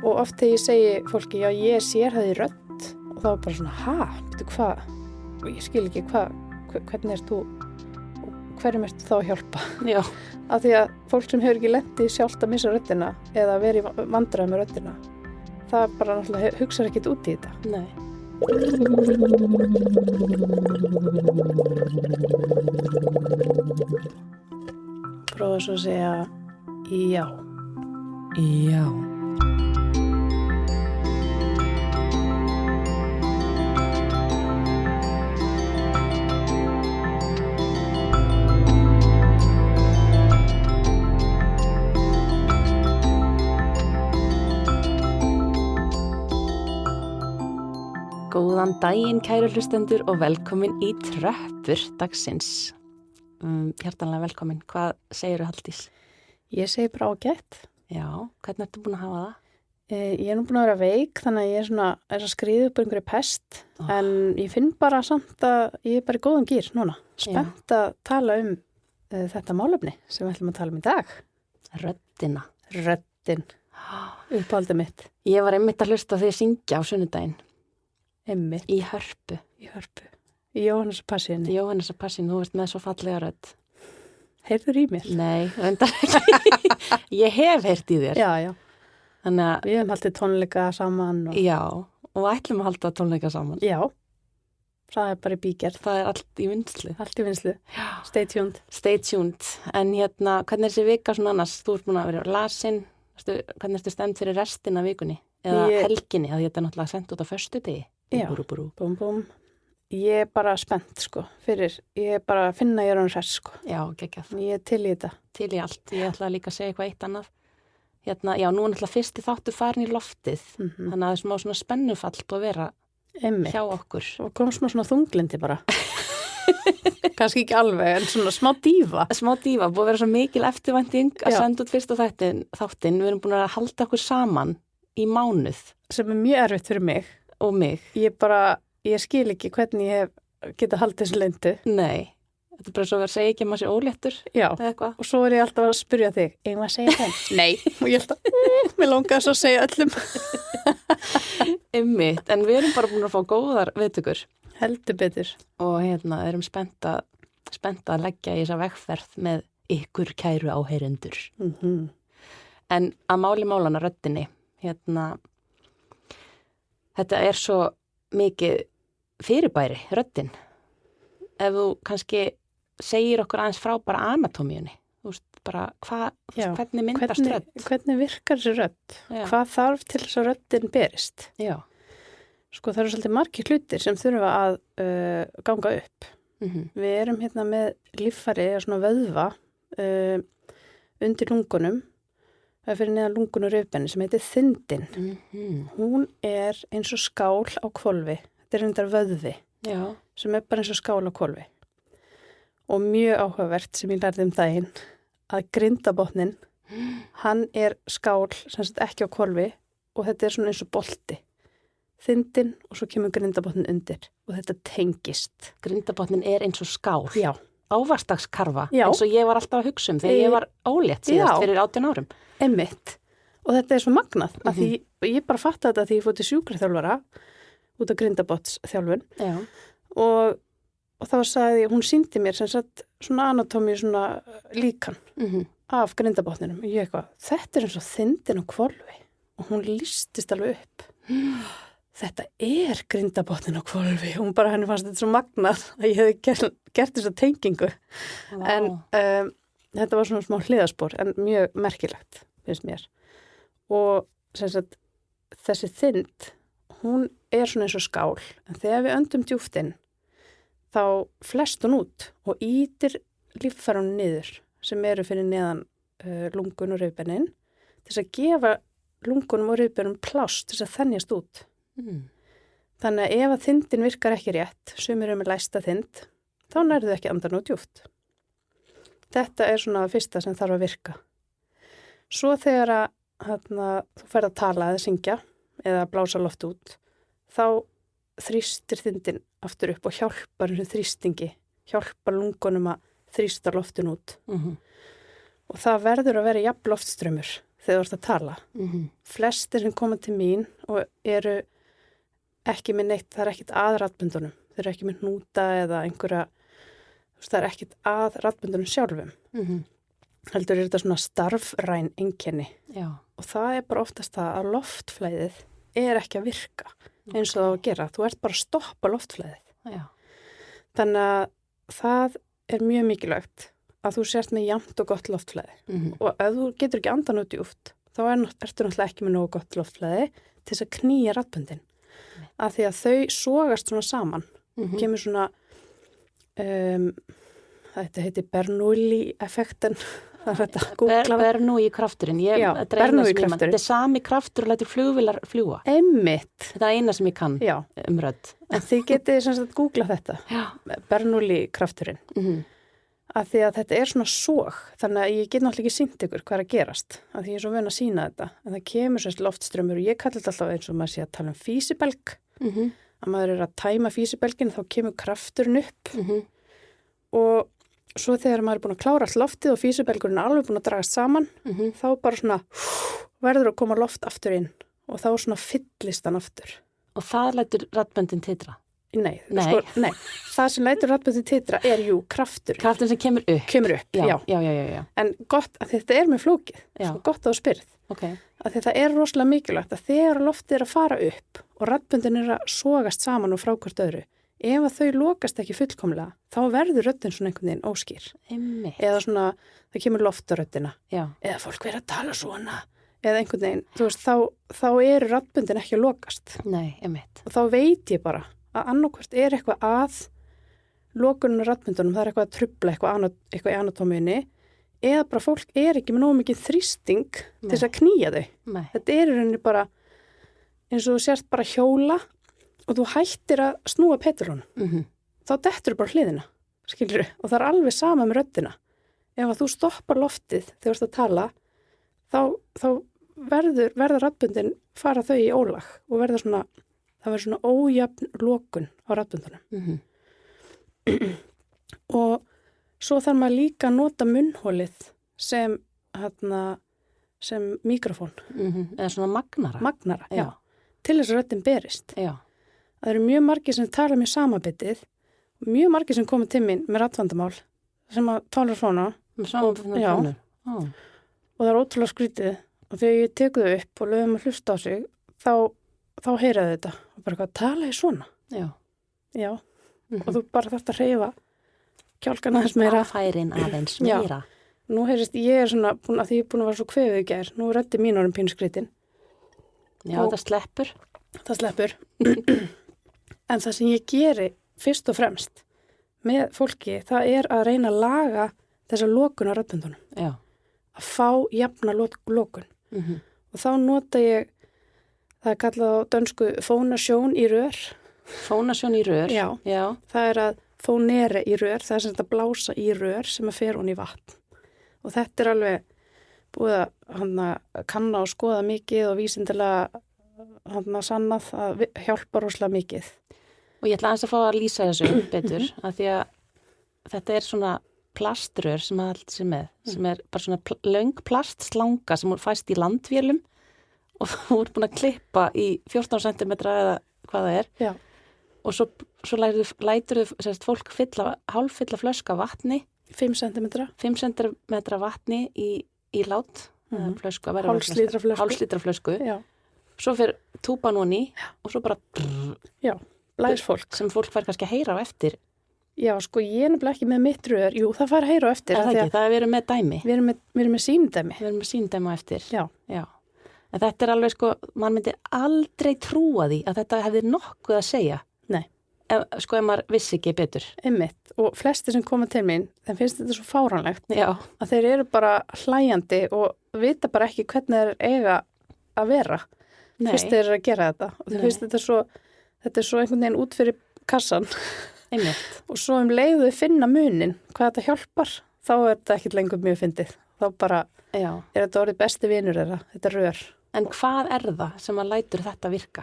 Og oft þegar ég segi fólki, já, ég sérhæfði rödd og þá er bara svona, betur hvað? Og ég skil ekki hvernig ert þú og hverjum ert þá að hjálpa? Já. Af því að fólk sem hefur ekki lendið sjálft að missa röddina eða verið vandræði með röddina, það bara náttúrulega hugsar ekkert út í þetta. Nei. Prófa svo að segja já. Já. Góðan daginn, kæru hlustendur og velkomin í Tröppur dagsins. Hjartanlega velkomin. Hvað segirðu, Halldís? Ég segi bara ágætt. Já, hvernig ertu búin að hafa það? Ég er nú búin að vera veik, þannig að ég er að skriða upp einhverju pest, en ég finn bara samt að ég er bara í góðum gír núna. Spennt að tala um þetta málefni sem við ætlum að tala um í dag. Röddina. Röddin. Uppáhaldið mitt. Ég var einmitt að hlusta þegar syngja á sunnudaginn. Einmitt. Í Hörpu. Í Jóhannesar Passíunni. Í Jóhannesar Passíunni, þú veist með svo fallega rödd. Heyrður í mér? Nei, reyndar ekki. Ég hef heyrt í þér. Já. Þannig að við höfum haldið tónleika saman. Já, og ætlum að halda tónleika saman. Já, það er bara í bígerð. Það er allt í vinslu. Allt í vinslu. Já. Stay tuned. Stay tuned. En hvernig er þessi vika svona annars? Þú ert búin að vera lasin. Hvernig ertu stemd fyrir restina af vikunni? Eða helginni, að þetta er náttúrulega sendt út á föstudegi. Já, búm. Ég er bara spennt, sko, ég er bara að finna ég er hann hress, sko. Já, geggjað. Ég er til í þetta. Til í allt. Ég ætla líka að segja eitthvað eitt annað. Já, nú er náttúrulega fyrsti þáttu farin í loftið. Þannig að það er smá svona spennufall búið að vera hjá okkur. Og kom smá svona þunglindi bara. Kannski ekki alveg, en svona smá dífa. Smá dífa, búið að vera svo mikil eftirvænting að senda út fyrsta þáttinn. Við erum búin að halda okkur saman í mánuð. Sem er mjög erfitt fyrir mig. Og mig. Ég skil ekki hvernig ég geta haldið þessu leyndu. Nei, þetta er bara svo að segja ekki að maður sé óléttur. Já, og svo er ég alltaf að spyrja þig, eigum að segja þeim? Nei, og ég held að, mér langar svo að segja öllum. Einmitt, en við erum bara búin að fá góðar viðtökur. Heldur betur. Og erum spennt að leggja í þessa vegferð með ykkur kæru áheyrendur. En að máli málana röddinni, þetta er svo mikið fyrirbæri, röddin. Ef þú kannski segir okkur aðeins frá bara anatómíunni, þú veist, bara hvernig myndast rödd? Hvernig virkar þessi rödd? Já. Hvað þarf til þess að röddin berist? Já. Sko, það eru svolítið margir hlutir sem þurfa að ganga upp. Við erum með líffæri eða svona vöðva undir lungunum, fyrir neðan lungun og rifbenni sem heitir þindin. Hún er eins og skál á hvolfi. Þetta er reyndar vöðvi sem er bara eins og skál á hvolfi. Og mjög áhugavert sem ég lærði daginn að grindabotnin, hann er skál sem sagt ekki á hvolfi og þetta er svona eins og bolti. Þindin og svo kemur grindabotnin undir og þetta tengist. Grindabotnin er eins og skál? Já. Ávaxtagskarfa, eins og ég var alltaf að hugsa þegar ég var ólétt síðast fyrir 18 árum. Einmitt. Og þetta er svo magnað, af því ég bara fatta þetta því ég fór til sjúkraþjálfara út af grindabotnsþjálfun. Já. Og þá sagði hún sýndi mér sem sagt svona anatómíu svona líkan af grindabotninum. Og ég eitthvað, þetta er eins og þindin á hvolfi og hún lýstist alveg upp. Þetta er grindabotnin á hvolfi. Hún bara henni fannst þetta svo magnað að ég hefði gert þessa tengingu. Wow. En þetta var svona smá hliðarspor en mjög merkilegt, finnst mér. Og sem sagt, þessi þynd, hún er svona eins og skál. En þegar við öndum djúpt inn, þá flest hún út og ýtir líffærunum niður sem eru fyrir neðan lungun og rifbeinin til þess að gefa lungunum og rifbeinum pláss til þess að þenjast út. Þannig að ef að þindin virkar ekki rétt, sumir með læsta þind, þá nærðu ekki andan og djúpt. Þetta er svona það fyrsta sem þarf að virka. Svo þegar þú ferð að tala eða syngja eða blása loft út, þá þrýstir þindin aftur upp og hjálpar þessu þrýstingi, hjálpar lungunum að þrýsta loftin út. Og það verður að vera jafn loftströmmur þegar þú ert að tala. Flestir sem koma til mín og eru ekki með neitt, það er ekkit að raddböndunum. Þeir eru ekki með hnúta eða einhverja, það er ekkit að raddböndunum sjálfum. Heldur er þetta svona starfræn einkenni. Já. Og það er bara oftast það að loftflæðið er ekki að virka eins og það á að gera. Þú ert bara að stoppa loftflæðið. Já. Þannig að það er mjög mikilvægt að þú sért með jafnt og gott loftflæði. Og ef þú getur ekki andan út djúpt, þá ertu náttúrulega ekki með nógu gott loftflæði til þess að knýja raddböndin. Af því að þau sogast svona saman. Kemur svona, þetta heitir Bernoulli-effekten. Bernoulli-krafturinn. Bernoulli-krafturinn. Þetta er sami kraftur og lætur flugvélar fljúga. Einmitt. Þetta er eina sem ég kann rödd. En þið getið sem sagt googlað þetta. Bernoulli-krafturinn. Af því að þetta er svona sog. Þannig að ég get náttúrulega ekki sýnt ykkur hvað er að gerast. Af því ég er svo vön að sýna þetta. En það kemur semst loftströmmur og ég kalli þetta alltaf eins og maður sé að tala físibelg. Að maður er að tæma físibelgin þá kemur krafturinn upp. Og svo þegar maður er búin að klára allt loftið og físibelgurinn er alveg búin að dragast saman, þá bara svona verður að koma loft aftur inn og þá svona fyllist hann aftur. Og það lætur raddböndin titra? Nei. Það sem lætur raddböndin titra er kraftur. Krafturinn sem kemur upp. Já. En gott að þetta er með flókið, sko gott að þú spyrð. Okay. Að þetta er rosalega mikilvægt að þegar loftið er að fara upp og raddböndin er að sogast saman og frá hvort öðru, ef að þau lokast ekki fullkomlega, þá verður röddin svona einhvern veginn óskýr. Eða svona, það kemur loft á röddina. Já. Eða fólk verður að tala svona. Eða einhvern veginn, þú veist, þá eru raddböndin ekki að lokast. Nei, einmitt. Og þá veit ég bara að annarkvort er eitthvað að lokunum raddböndunum, það er eitthvað að trufla eitthvað í anatómiunni, eða bara fólk er ekki með nógu mikið þrýsting til þess að knýja þau. Nei. Þetta er í rauninni bara eins og þú sért bara hjóla og þú hættir að snúa petrólunum. Þá dettur bara hliðina, skilurðu, og það er alveg sama með röddina. Ef að þú stoppar loftið þegar þú ert að tala, þá verður raddböndin fara þau í ólag og það verður svona ójafn lokun á raddböndunum. Og svo þarf maður líka að nota munnholið sem mikrofón. Eða svona magnara. Já. Til þess að röddin berist. Já. Það eru mjög margir sem tala mjög samabitið, mjög margir sem koma til mín með raddvandamál sem að tala svona. Og það er ótrúlega skrítið og þegar ég teku þau upp og lögum að hlusta á sig, þá heyraðu þetta og bara hvað tala ég svona. Já. Og þú bara þarft að hreyfa kjálkan aðeins meira. Færin aðeins meira. Nú heyrist, ég er svona, að því ég er búin að vera svo kvefið í gær, nú röddi mín orðin pínuskritin. Já, það sleppur. Það sleppur. En það sem ég geri fyrst og fremst með fólki, það er að reyna að laga þessa lokun á raddböndunum. Já. Að fá jafna lokun. Og þá nota ég, það er kallað á dönsku fónasjón í rör. Fónasjón í rör? Já. Það er að fónere í rör, það er sem þetta blása í rör sem að fer hún í vatn. Og þetta er alveg búið að kanna og skoða mikið og vísindilega sannað að hjálpa rosalega mikið. Og ég ætla aðeins að fá að lýsa þessu betur, að því að þetta er svona plaströr sem að allt sé með, sem er bara svona löng plastslanga sem fæst í landvélum og þú ert búin að klippa í 14 cm eða hvað það er. Já. Og svo lætur þau fólk hálffylla flösku af vatni. 5 cm vatni í lát, flösku, hálfslítra flösku. Já. Svo fyrir túpan hún í og svo bara blæsfólk. Sem fólk fær kannski að heyra á eftir. Já, sko, ég er nefnilega ekki með mitt rör. Jú, það fær að heyra á eftir. Það ekki, það er verið með dæmi. Við erum með síndæmi. Við erum með síndæmi á eftir. Já. En þetta er alveg, sko, mann myndi aldrei trúa því að þetta hefði nokkuð að segja. Nei. Ef maður vissi ekki betur. Einmitt. Og flestir sem koma til mín, þeim finnst þetta svo fáránlegt. Já. Að þeir eru bara hlæjandi og vita bara ekki hvernig þeir eiga að vera. Fyrst þeir eru að gera þetta. Og þeir finnst þetta er svo einhvern veginn út fyrir kassan. Einmitt. Og svo leiðu þau finna munin, hvað þetta hjálpar, þá er þetta ekkert lengur mjög fyndið. Þá bara er þetta orðið besti vinur þeirra, þetta rör. En hvað er það sem að lætur þetta virka?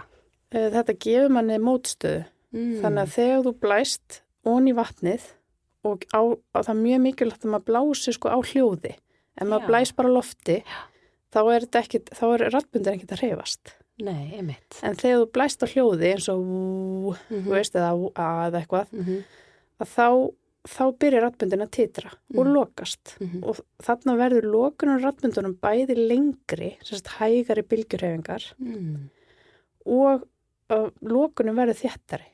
Þetta gefur manni mótstöðu. Þannig að þegar þú blæst onni í vatnið og það er mjög mikilvægt að maður blási sko á hljóði. En maður blæst bara lofti, þá er raddbundin ekkert að hreyfast. Nei, einmitt. En þegar þú blæst á hljóði eins og þú veist, eða eitthvað, að þá byrjar raddbundin að titra og lokast. Og þarna verður lokunar raddbundunum bæði lengri, sem sagt hægari bylgjurhreyfingar og lokunum verður þéttari.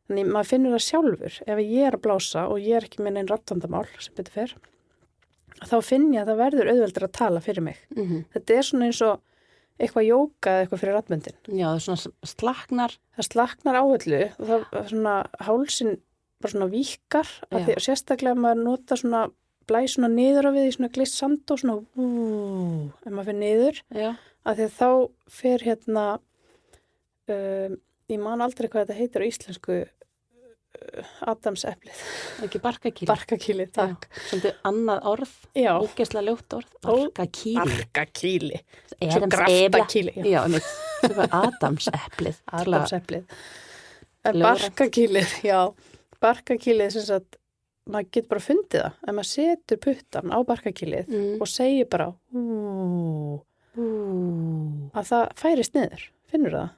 Þannig maður finnur það sjálfur, ef ég er að blása og ég er ekki með neinn raddvandamál sem betur fer, þá finn ég að það verður auðveldur að tala fyrir mig. Þetta er svona eins og eitthvað jóka eða eitthvað fyrir raddböndin. Já, það er svona slaknar. Það slaknar á öllu og það er svona hálsin bara svona víkkar, að því sérstaklega maður nota svona blæs svona niður á við í svona glissand og svona ef maður fyrir niður, að því að þá fer hérna ég man aldrei hvað þetta heitir á íslensku Adamseplið. Ekki barkakýli. Barkakýli, takk. Svolítið annað orð, ógeðslega ljótt orð. Barkakýli. Barkakýli. Svo graftakýli. Já, Adamseplið. Adamseplið. Barkakýlið, já. Barkakýlið sem sagt, maður getur bara fundið það. Ef maður setur puttan á barkakýlið og segir bara að það færist niður. Finnur það?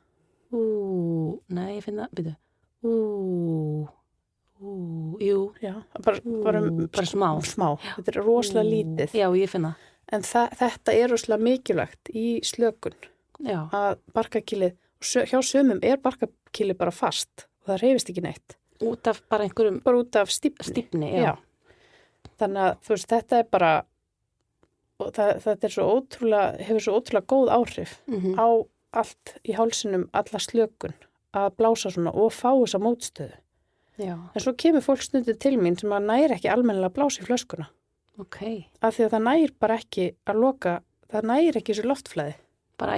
Nei, ég finn það, byrju. Jú. Já, bara smá. Þetta er rosalega lítið. Já, ég finn það. En þetta er rosalega mikilvægt í slökun. Já. Að barkakýlið, hjá sumum er barkakýlið bara fast og það hreyfist ekki neitt. Út af bara einhverjum... Bara út af stífni, já. Þannig að þú veist, þetta er bara, þetta er svo ótrúlega, hefur svo ótrúlega góð áhrif á allt í hálsinum, alla slökun. Að blása svona og fá þessa mótstöðu. Já. En svo kemur fólk stundum til mín sem að næri ekki almennilega að blása í flöskuna. Ok. Af því að það næri bara ekki að loka, það næri ekki þessu loftflæði. Bara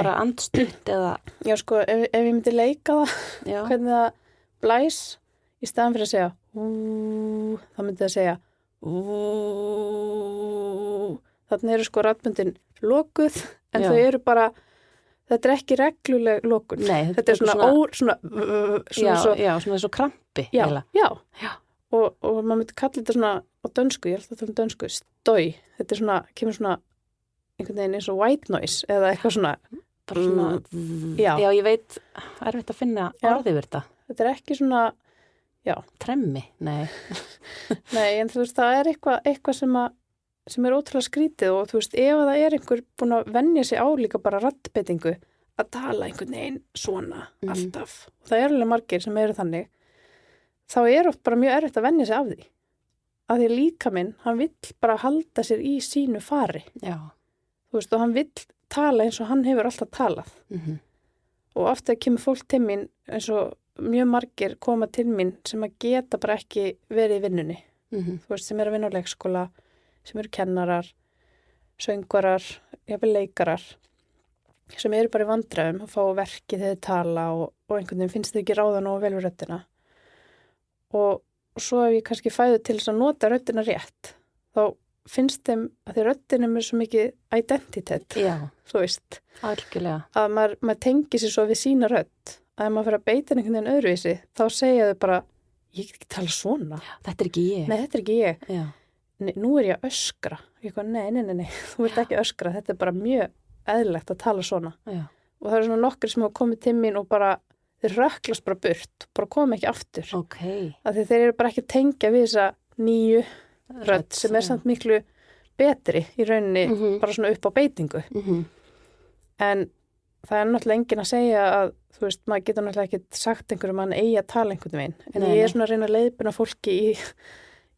bara andstutt eða... Já, sko, ef ég myndi leika það, hvernig það blæs, í staðan fyrir að segja þá myndi það segja þannig eru sko raddböndin lokuð, en þau eru bara... Þetta er ekki regluleg lokun. Nei, þetta er svona svo krampi. Já. Og maður myndi kalla þetta svona á dönsku, ég er alltaf að tala um dönsku, stói. Þetta er svona, kemur svona einhvern veginn eins og white noise eða eitthvað svona. Bara svona, já, ég veit, erfitt að finna orðið við þetta. Þetta er ekki svona, tremmi, nei. Nei, en þú veist, það er eitthvað sem er ótrúlega skrítið og þú veist, ef það er einhver búin að venja sig á líka bara raddbeitingu að tala einhvern veginn svona alltaf. Og það er alveg margir sem eru þannig. Þá er oft bara mjög erfitt að venja sig af því. Af því líkaminn, hann vill bara halda sér í sínu fari. Já. Þú veist, og hann vill tala eins og hann hefur alltaf talað. Og ofta kemur fólk til mín eins og mjög margir koma til mín sem að geta bara ekki verið í vinnunni. Þú veist, sem er að vinna á leikskóla, sem eru kennarar, söngvarar, jafnvel leikarar, sem eru bara í vandræðum að fá verkið þegar þau tala og einhvern veginn finnst þau ekki ráða nógu vel við röddina. Og svo ef ég kannski fæðu til þess að nota röddina rétt, þá finnst þeim að því röddinum er svo mikið identitet. Já. Þú veist. Algjörlega. Að maður tengi sér svo við sína rödd, að ef maður fyrir að beita einhvern veginn öðruvísi, þá segja þau bara, ég get ekki tala svona. Þetta er ekki ég. Nei, þetta er ekki ég. Já. Nú er ég að öskra. Ég kom, nei, þú vilt ekki öskra. Þetta er bara mjög eðlilegt að tala svona. Já. Og það eru svona nokkri sem hafa komið til mín og bara, þeir röklast bara burt, bara koma ekki aftur. Ok. Af því þeir eru bara ekki að tengja við þessa nýju rödd sem er samt miklu betri í rauninni, bara svona upp á beitingu. En það er náttúrulega enginn að segja að, þú veist, maður getur náttúrulega ekki sagt einhverjum að hann eigi að tala einhvern veginn. En ég er svona að reyna að leiðbina fólki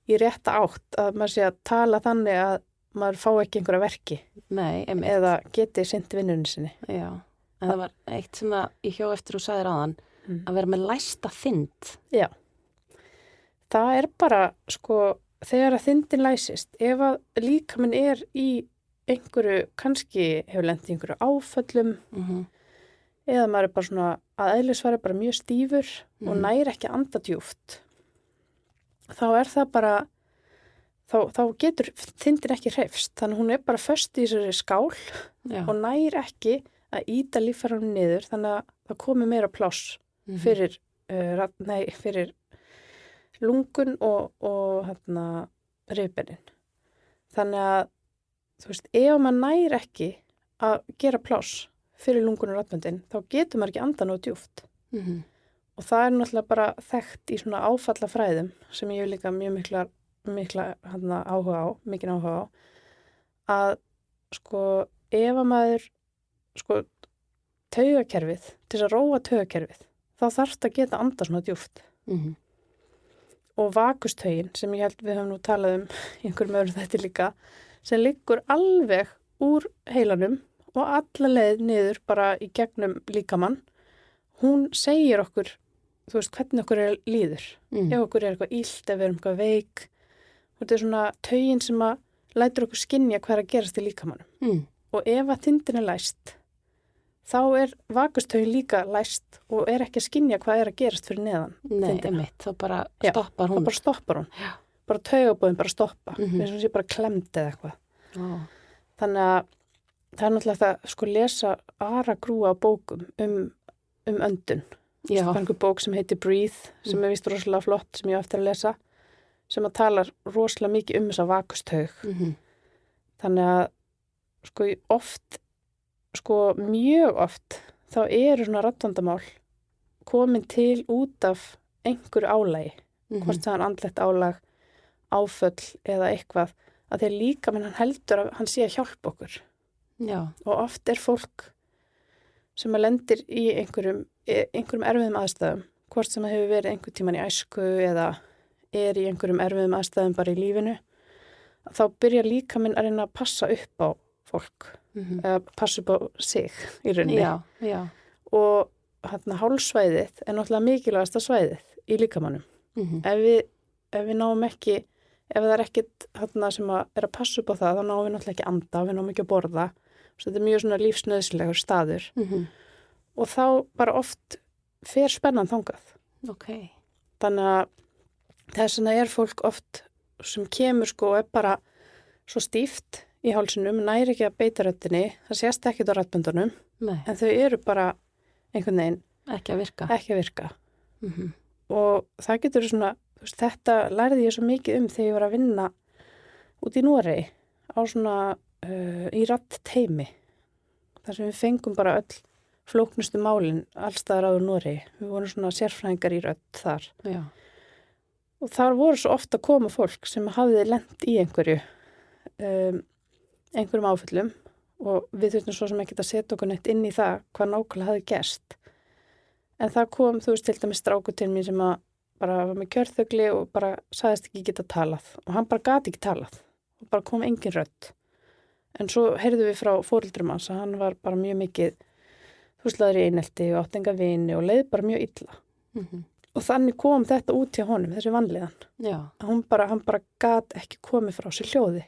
í rétta átt að maður sé að tala þannig að maður fá ekki einhverja verki. Nei, einmitt. Eða geti sinnt vinnunni sinni. Já, en það var eitt sem ég hjó eftir og sagði áðan, að vera með læsta þynd. Já. Það er bara, sko, þegar að þyndin læsist, ef að líkaminn er í einhverju, kannski hefur lent í einhverju áföllum, eða maður er bara svona, að eðlisfari bara mjög stífur og næri ekki að anda djúpt. Þá er það bara, þá getur þyndin ekki hreyfst. Þannig hún er bara föst í þessari skál og nær ekki að ýta líffæranum niður, þannig að það komi meira pláss fyrir lungun og rifbeinin. Þannig að þú veist, ef maður nær ekki að gera pláss fyrir lungun og raddböndin, þá getur maður ekki andað nógu djúpt. Og það er náttúrulega bara þekkt í svona áfallafræðum sem ég hef líka mjög mikla áhuga á, mikinn áhuga á, að sko ef að maður sko taugakerfið, til þess að róa taugakerfið, þá þarfst að geta andað svona djúpt. Og vakustaugin, sem ég held við höfum nú talað í einhverjum öðrum þetta líka, sem liggur alveg úr heilanum og alla leið niður bara í gegnum líkamann, hún segir okkur, þú veist, hvernig okkur líður. Ef okkur eitthvað illt, ef við erum eitthvað veik. Og þetta er svona taugin sem að lætur okkur skynja hvað að gerast í líkamannum. Og ef að tindin læst, þá vakustaugin líka læst og ekki að skynja hvað að gerast fyrir neðan. Nei, einmitt, þá bara stoppar hún. Já, þá bara stoppar hún. Já. Bara taugabóðin bara stoppa. Eins og sé bara klemd eða eitthvað. Þannig að það er náttúrulega að sko lesa aragrúa bókum öndun. Það er einhver bók sem heitir Breathe, sem víst rosalega flott, sem ég á eftir að lesa, sem að talar rosalega mikið þessa vakustaug. Þannig að sko oft, sko mjög oft, þá svona raddvandamál komin til út af einhverju álagi, hvort það andlegt álag, áföll eða eitthvað, að þeir líka, menn hann heldur að hann sé að hjálpa okkur. Já. Og oft fólk sem að lendir í einhverjum erfiðum aðstæðum, hvort sem það hefur verið einhver tíman í æsku eða í einhverjum erfiðum aðstæðum bara í lífinu, þá byrja líka minn að reyna að passa upp á fólk, eða passa upp á sig í rauninni. Já. Og hálsvæðið náttúrulega mikilvægasta svæðið í líkamannum. Ef við náum ekki, ef það ekkit sem að passa upp á það, þá náum við náttúrulega ekki anda, við náum ekki að borða. Svo þetta mjög svona lífsnauðslegur staður. Og þá bara oft fer spennan þangað. Þannig að þess vegna fólk oft sem kemur sko og bara svo stíft í hálsinum, næri ekki að beita röddinni, það sést ekkit á raddböndunum, en þau bara einhvern veginn ekki að virka. Og það getur svona, þetta lærði ég svo mikið þegar ég var að vinna út í Noregi á svona í raddteimi, þar sem við fengum bara öll flóknustu málin allstaðar áður Noregi. Við vorum svona sérfræðingar í rödd þar. Já. Og þar voru svo ofta að koma fólk sem hafði lent í einhverjum áföllum og við þurftum svo sem ekki að setja okkur neitt inn í það hvað nákvæmlega hafði gerst. En það kom, þú veist, til dæmis strákur til mér sem að bara var með kjörþögli og bara sagðist ekki geta talað og hann bara gat ekki talað og bara kom engin rödd. En svo heyrðum við frá foreldrum hans að hann var bara mjög mikið húslaður í einelti og átt enga vini og leið bara mjög illa. Og þannig kom þetta út hjá honum, þessi vanlíðan. Já. Hann bara gat ekki komið frá sér hljóði.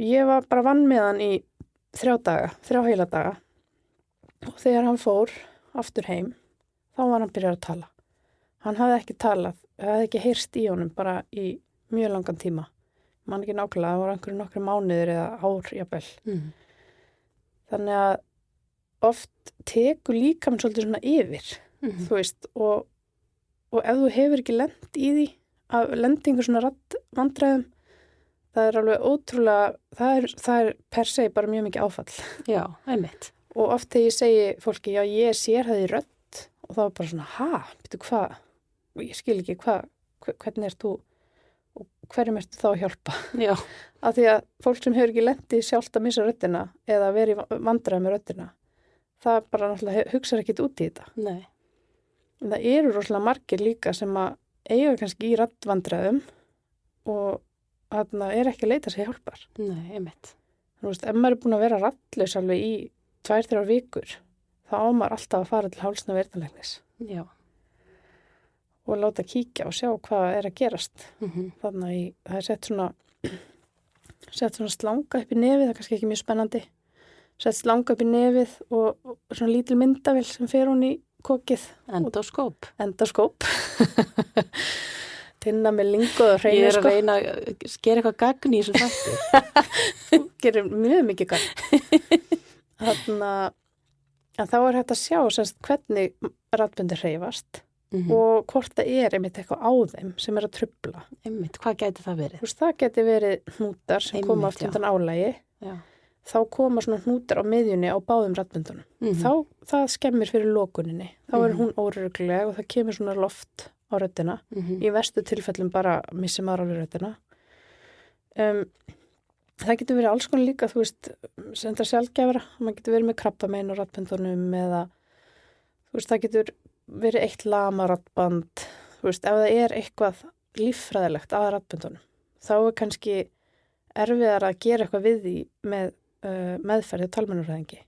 Ég var bara vann með hann í 3 heila daga og þegar hann fór aftur heim, þá var hann byrjað að tala. Hann hafði ekki talað, hafði ekki heyrst í honum bara í mjög langan tíma. Man ekki nákvæmlega, það voru nokkru mánuðir eða ár jafnvel. Þannig að oft tekur líkaminn svolítið svona yfir, þú veist, og ef þú hefur ekki lent í því, að lendi einhver svona vandræðum, það alveg ótrúlega, það per se bara mjög mikið áfall. Já, einmitt. Og oft þegar ég segi fólki, já, ég sérhæði rödd, og þá bara svona, býtu hvað? Ég skil ekki, hvernig þú? Og hverjum ertu þá að hjálpa? Já. Af því að fólk sem hefur ekki lendið sjálft að missa röddina eða verið vandræði með röddina, það bara náttúrulega hugsar ekkit út í þetta. Nei. En það rosalega margir líka sem að eiga kannski í raddvandræðum og þarna ekki að leita sér hjálpar. Nei, einmitt. Þú veist, ef maður búin að vera raddlaus alveg í 2-3 vikur, þá á maður alltaf að fara til hálsna verðanlegnis. Já. Og láta kíkja og sjá hvað að gerast. Þannig að það sett svona slanga upp í nefið, það er kannski ekki mjög spennandi. Sett slanga upp í nefið og svona lítil myndavél sem fer hún í kokið. Endoskóp. Tinna með lingoð og hreinu. Ég að reyna að gera eitthvað gagn í þessum þætti. Þú gerir mjög mikið gagn. Þannig að þá hægt að sjá hvernig raddböndin hreyfast. og hvort það einmitt eitthvað á þeim sem að trufla. Einmitt, hvað gæti það verið? Þú veist, það gæti verið hnútar sem koma oft undan álægi. Já. Þá koma svona hnútar á miðjunni á báðum raddböndunum. Það skemmir fyrir lokuninni. Þá hún óregluleg og það kemur svona loft á röddina. Í verstu tilfellum bara missi maður alveg röddina. Það getur verið alls konar líka, þú veist, sem það sjaldgæfara. Man getur verið með krabbamein á raddböndunum eða, þú veist, það getur verið eitt lama raddband. Þú veist, ef það eitthvað líffræðilegt að raddböndunum, þá kannski erfiðar að gera eitthvað við því með meðferði og talmeinafræðingi.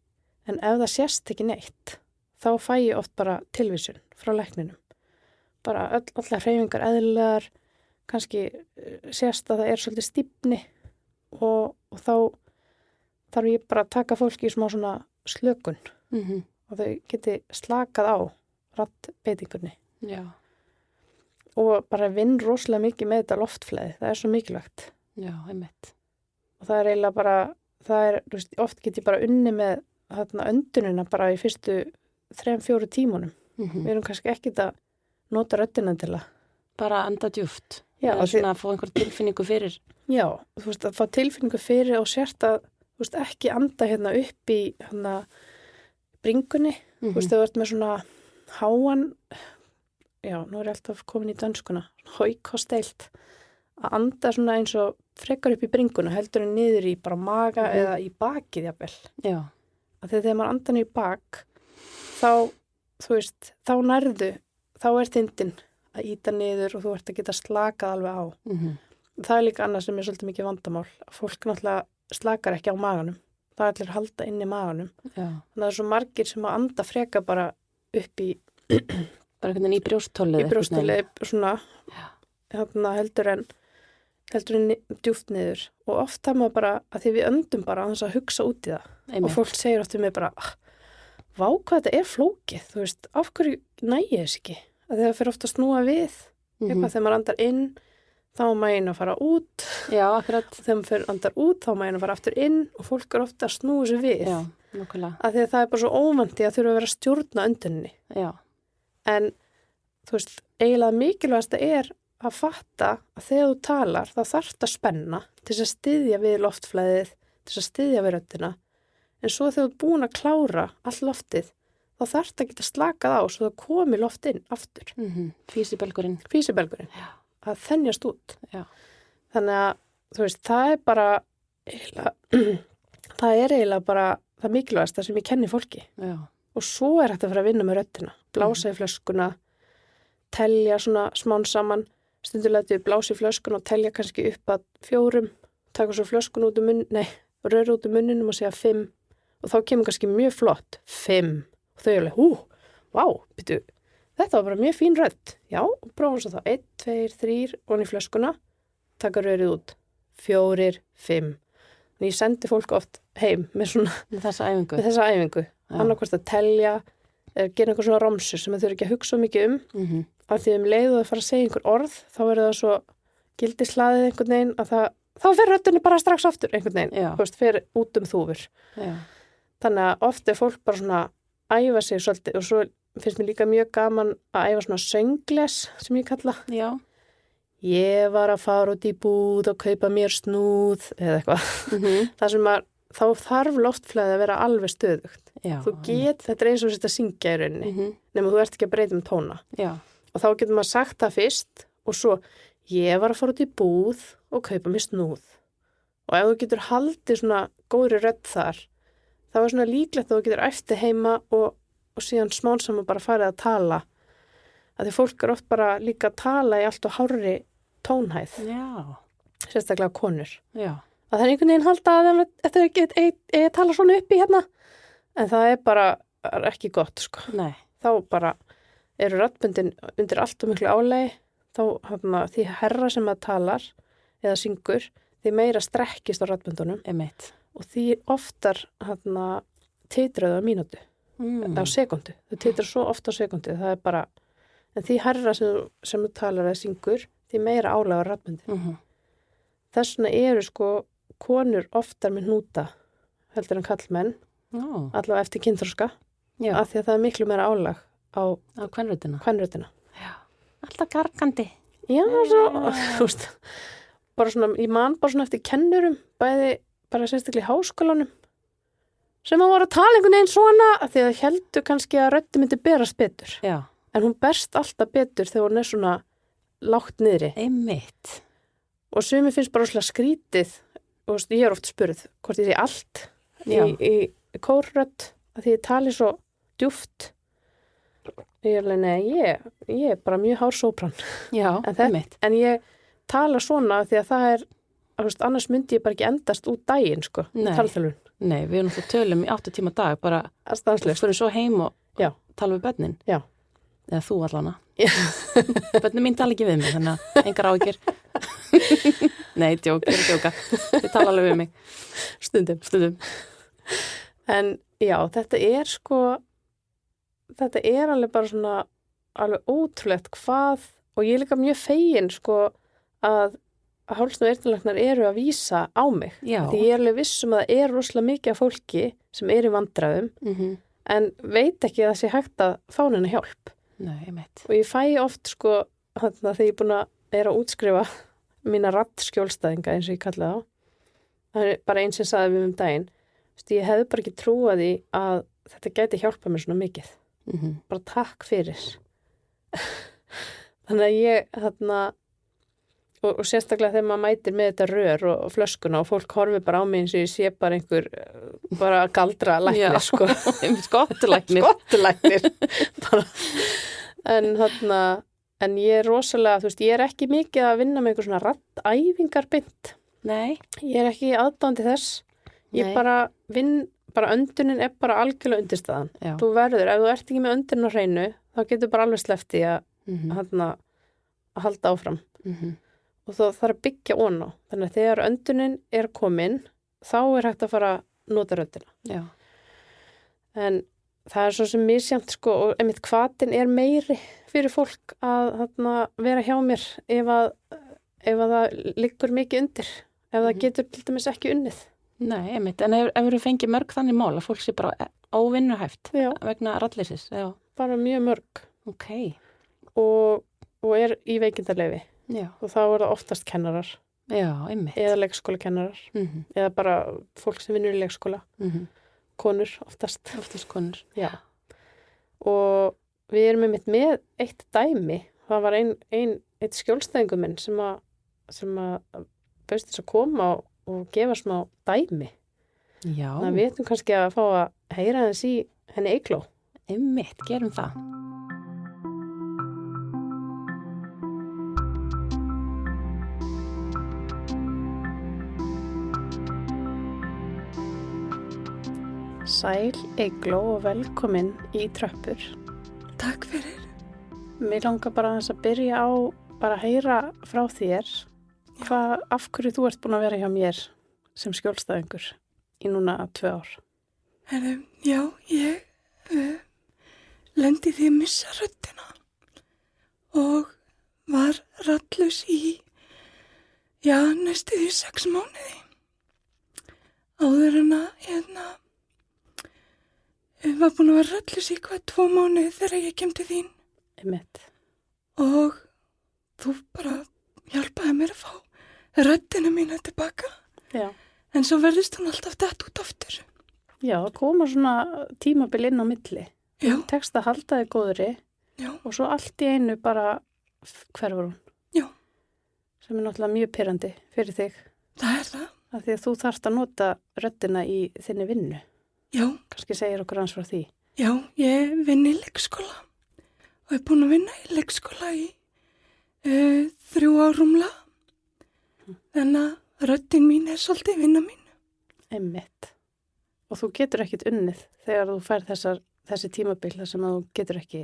En ef það sést ekki neitt, þá fæ ég oft bara tilvísun frá lækninum. Bara allar hreyfingar eðlilegar, kannski sést að það svolítið stífni og þá þarf ég bara að taka fólki í smá svona slökun og þau geti slakað á raddbeitingunni. Já. Og bara vinn rosalega mikið með þetta loftflæði, það svo mikilvægt. Já, einmitt. Og það eiginlega bara, þú veist, oft get ég bara unni með öndunina bara í fyrstu 3-4 tímunum. Við erum kannski ekkert að nota röddina til að bara anda djúpt. Já, eða svona að fá einhver tilfinningu fyrir. Já, þú veist, að fá tilfinningu fyrir og sért að, þú veist, ekki anda hérna upp í bringunni. Þú veist, þau ert með svona háan, já, nú ég alltaf komin í dönskuna, hóikosteilt, að anda svona eins og frekar upp í bringuna, heldur en niður í bara maga eða í bakið jafnvel. Já. Að þegar maður andar niður í bak, þá, þú veist, þá nærðu, þá þindin að íta niður og þú ert að geta slakað alveg á. Það líka annað sem svolítið mikið vandamál. Fólk náttúrulega slakar ekki á maganum. Það allir halda inn í maganum. Já. Þannig að það svo margir sem að anda freka bara upp í bara einhvern veginn í brjósthólið. Í brjósthólið, svona heldur en djúpt niður. Og oft það maður bara, að því við öndum bara að hugsa út í það. Einmitt. Og fólk segir oft um mig bara, vá hvað þetta flókið, þú veist, af hverju nægir þess ekki? Að það fyrir ofta að snúa við, eitthvað þegar maður andar inn, þá má maður að fara út. Já, akkurat. Þegar maður fyrir andar út, þá má maður að fara aftur inn og fólk ofta að snúa sér við. Já, nokkulega. Að því að það bara svo óvandi að þurfa að vera að stjórna önduninni. Já. En, þú veist, eiginlega mikilvægast að fatta að þegar þú talar, þá þarft að spenna til þess að styðja við loftflæðið, til þess að styðja við röddina. En svo þegar þú ert búin að klára all loftið, þá þarft að geta slakað á svo það komi loft inn aftur. Físibelgurinn. Að þenjast út. Já. Þannig að, þú veist, það bara eiginlega bara það mikilvægasta sem ég kenni fólki. Já. Og svo hægt að fara að vinna með röddina. Blása í flöskuna, telja svona smán saman, stundulega blása í flöskuna og telja kannski upp að 4, taka svo flöskuna út röru út munninum og segja 5 og þá kemur kannski mjög flott 5 og þau alveg, vá, byrju, þetta var bara mjög fín rödd. Já, og prófum svo þá 1, 2, 3 og í flöskuna, taka rörið út 4, 5. Þannig ég sendi fólk oft heim með þessa æfingu. Annarkvort að telja, gera einhver svona romsur sem þau eru ekki að hugsa mikið af því leið og að fara að segja einhver orð, þá verður það svo gildislaðið einhvern veginn að þá fer röddinni bara strax aftur einhvern veginn, þú veist, fer út þúfur. Já. Þannig að oft fólk bara svona æfa sig svolítið og svo finnst mér líka mjög gaman að æfa svona söngles sem ég kalla. Já. Ég var að fara út í búð og kaupa mér snúð eða eitthvað. Það sem þá þarf loftflæði að vera alveg stöðugt. Já, þetta eins og þetta syngja í rauninni, nema þú ert ekki að breyta tóna. Já. Og þá getur maður sagt það fyrst og svo, ég var að fara út í búð og kaupa mér snúð. Og ef þú getur haldið svona góðri rödd þar, þá svona líklegt að þú getur æfti heima og síðan smán saman bara farið að tala. Að því fólk oft bara líka að tala í allt og hárri tónhæð. Já. Sérstaklega konur. Já. Að það einhvern veginn halda að þetta ekki tala svona upp í hérna. En það bara ekki gott, sko. Nei. Þá bara eru raddböndin undir allt og miklu álagi. Þá því herra sem það talar eða syngur, því meira strekkist á raddböndunum. Einmitt. Og því oftar titraðu á mínútu. Á sekundu. Þau titra svo ofta á sekundu. Það bara, en því herra sem þú talar eða syngur, því meira álag á raddböndin. Þess vegna eru sko konur oftar með hnúta heldur en kallmenn, allavega eftir kynþroska, af því að það miklu meira álag á kvenröddina. alltaf gargandi. Já, svo, þú veist, bara svona, ég man bara svona eftir kennurum, bæði bara sérstaklega í háskólanum, sem að voru að tala einhvern veginn svona, að því að heldur kannski að röddi myndi berast betur. Já. En hún berst alltaf betur þegar hún svona lágt niðri. Einmitt. Og sumi finnst bara svona skrítið, og ég oft spurð hvort ég sé allt í kórrödd, að því ég tali svo djúft. Ég er alveg, nei, ég er bara mjög hár sópran. Já, einmitt. En ég tala svona því að það er, annars myndi ég bara ekki endast út daginn, sko, í talþjálfun. Nei, við erum náttúrulega tölum í 8 tíma dag, bara fyrir svo heim og tala við börnin. Já. Eða þú allana. Börnin mín tala ekki við mig, þannig að engar áhyggjur. Nei, djóka. Þið tala alveg við mig. Stundum. En já, þetta er alveg bara svona alveg ótrúlegt hvað, og ég er líka mjög fegin sko að hálsn- og eyrnalæknar eru að vísa á mig. Já. Því ég er alveg vissum að það er rosalega mikið af fólki sem er í vandræðum en veit ekki að það sé hægt að fá henni hjálp. Nei, einmitt. Og ég fæ oft sko þegar ég er búin að útskrifa mína raddskjólstæðinga eins og ég kalla þá. Það er bara eins sem sagði við daginn. Ég hefði bara ekki trúað því að þetta gæti hjálpa mér svona mikið. Bara takk fyrir. Þannig að ég og sérstaklega þegar maður mætir með þetta rör og flöskuna og fólk horfir bara á mig eins og ég sé bara einhver bara galdra læknir sko. Skottulæknir. En ég er rosalega, ég er ekki mikið að vinna með einhver svona raddæfingar beint. Nei. Ég er ekki aðdáandi þess. Ég bara öndunin er bara algjörlega undirstaðan. Já. Þú verður, ef þú ert ekki með öndunin á hreinu, þá getur bara alveg sleppt í að halda áfram. Og þá þarf að byggja ofan á. Þannig að þegar öndunin er komin, þá er hægt að fara að nota röddina. Já. En það er svo sem misjafnt sko, og einmitt hvatinn er meiri fyrir fólk að vera hjá mér ef það liggur mikið undir. Ef það getur til dæmis ekki unnið. Nei, einmitt, en ef þú fengið mörg þannig mál að fólk sé bara óvinnuhæft vegna rallysis? Já, bara mjög mörg. Ok. Og er í veikindaleyfi. Já. Og þá er það oftast kennarar. Já, einmitt. Eða leikskólakennarar. Eða bara fólk sem vinnur í leikskóla. Konur oftast. Oftast konur. Já. Og við erum með eitt dæmi. Það var eitt skjólstæðingur minn sem að bauðst þess að koma og gefa smá dæmi. Já. Þannig að við ætlum kannski að fá að heyra þess í henni Eygló. Einmitt, gerum það. Sæl Eygló og velkomin í Tröppur. Takk fyrir. Mér langar bara að byrja á bara að heyra frá þér. Af hverju þú ert búin að vera hjá mér sem skjólstæðingur í núna 2 ár? Já, ég lendi því að missa röddina og var rallus í, næstu því 6 mánuði. Áður en að, var búin að vera rallus í 2 mánuði þegar ég kem til þín. Einmitt. Og þú bara hjálpaði mér að fá röddina mína tilbaka. Já. En svo verðist hún alltaf dett út aftur. Já, það koma svona tímabil inn á milli. Já. Tekst að halda þig góðri. Já. Og svo allt í einu bara hverfur hún. Já. Sem er náttúrulega mjög pirrandi fyrir þig. Það er það. Af því að þú þarft að nota röddina í þinni vinnu. Já. Kannski segir okkur ans frá því. Já, ég vinn í leikskóla og er búin að vinna í leikskóla í 3 ár rúmlega. Þannig að röddin mín er svolítið vinna mín. Einmitt. Og þú getur ekkit unnið þegar þú fær þessi tímabil þar sem að þú getur ekki,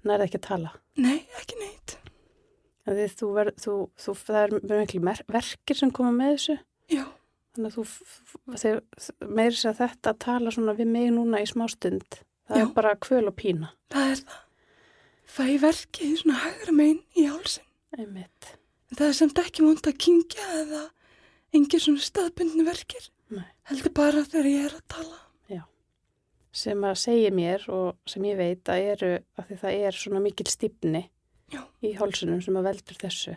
nærið ekki að tala. Nei, ekki neitt. Það er miklu verkir sem koma með þessu. Já. Þannig að meiri sér þetta að tala svona við mig núna í smá stund. Það er bara kvöl og pína. Það er það. Fæ verkið svona hægra megin í hálsin. Einmitt. En það er samt ekki vont að kyngja eða engir svona staðbundnu verkir. Nei. Heldur bara þegar ég er að tala. Já. Sem að segja mér og sem ég veit að því það er svona mikil stífni í hálsunum sem að veldur þessu.